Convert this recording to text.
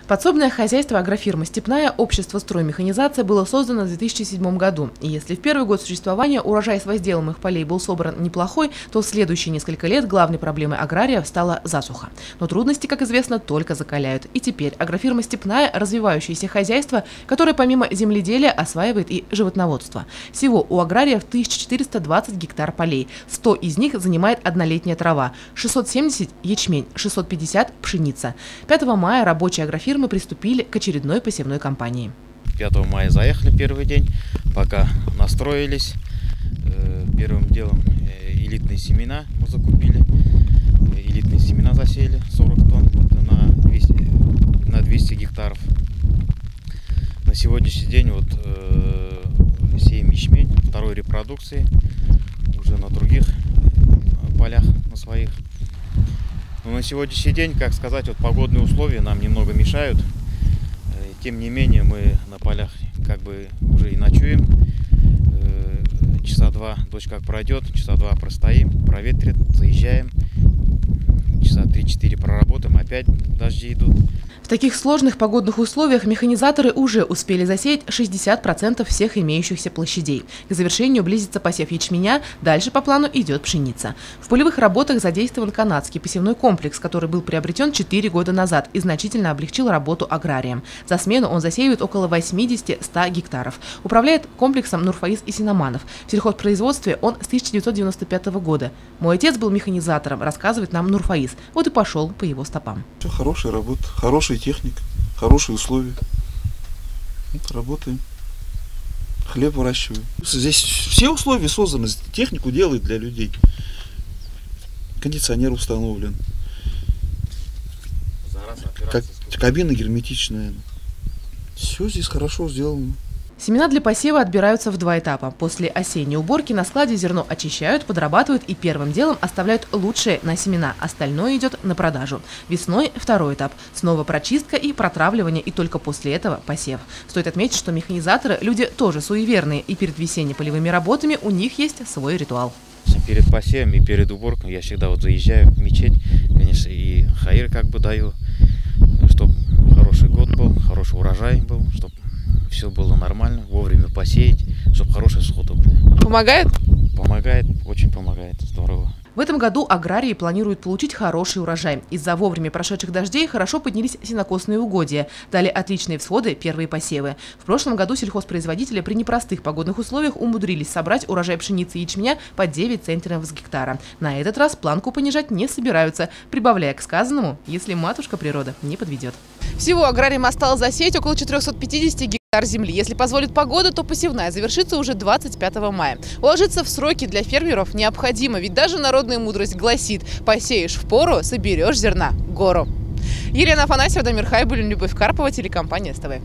Подсобное хозяйство агрофирмы «Степная» общество «Строймеханизация» было создано в 2007 году. И если в первый год существования урожай с возделанных полей был собран неплохой, то в следующие несколько лет главной проблемой аграриев стала засуха. Но трудности, как известно, только закаляют. И теперь агрофирма «Степная» – развивающееся хозяйство, которое помимо земледелия осваивает и животноводство. Всего у аграриев 1420 гектар полей, 100 из них занимает однолетняя трава, 670 – ячмень, 650 – пшеница. 5 мая рабочие агрофирмы приступили к очередной посевной кампании. 5 мая заехали первый день, пока настроились. Первым делом элитные семена мы закупили. Элитные семена засеяли 40 тонн на 200 гектаров. На сегодняшний день вот сеем ячмень второй репродукции уже на других полях, на своих. Но на сегодняшний день, как сказать, вот погодные условия нам немного мешают. Тем не менее, мы на полях как бы уже и ночуем. Часа два, дождь как пройдет, часа два простоим, проветрит, заезжаем. Часа 3-4 проработаем, опять дожди идут. В таких сложных погодных условиях механизаторы уже успели засеять 60% всех имеющихся площадей. К завершению близится посев ячменя, дальше по плану идет пшеница. В полевых работах задействован канадский посевной комплекс, который был приобретен 4 года назад и значительно облегчил работу аграриям. За смену он засеивает около 80-100 гектаров. Управляет комплексом Нурфаиз Исинаманов. В сельхозпроизводстве он с 1995 года. Мой отец был механизатором, рассказывает нам Нурфаиз. Вот и пошел по его стопам. Все, хорошая работа, хорошая техника, хорошие условия. Вот, работаем. Хлеб выращиваем. Здесь все условия созданы, технику делают для людей. Кондиционер установлен. Кабина герметичная. Все здесь хорошо сделано. Семена для посева отбираются в 2 этапа. После осенней уборки на складе зерно очищают, подрабатывают и первым делом оставляют лучшее на семена. Остальное идет на продажу. Весной второй этап. Снова прочистка и протравливание, и только после этого посев. Стоит отметить, что механизаторы – люди тоже суеверные, и перед весенне-полевыми работами у них есть свой ритуал. Перед посевом и перед уборкой я всегда вот заезжаю в мечеть, конечно, и хаир как бы даю, чтобы хороший год был, хороший урожай был, чтобы все было нормально, вовремя посеять, чтобы хорошие всходы были. Помогает? Помогает, очень помогает, здорово. В этом году аграрии планируют получить хороший урожай. Из-за вовремя прошедших дождей хорошо поднялись сенокосные угодья. Дали отличные всходы первые посевы. В прошлом году сельхозпроизводители при непростых погодных условиях умудрились собрать урожай пшеницы и ячменя по 9 центнеров с гектара. На этот раз планку понижать не собираются, прибавляя к сказанному, если матушка природа не подведет. Всего аграриям осталось засеять около 450 гектар земли. Если позволит погода, то посевная завершится уже 25 мая. Уложиться в сроки для фермеров необходимо, ведь даже народная мудрость гласит: посеешь в пору, соберешь зерна гору. Елена Афанасьева, Дамир Хайбуллин, Любовь Карпова, телекомпания СТВ.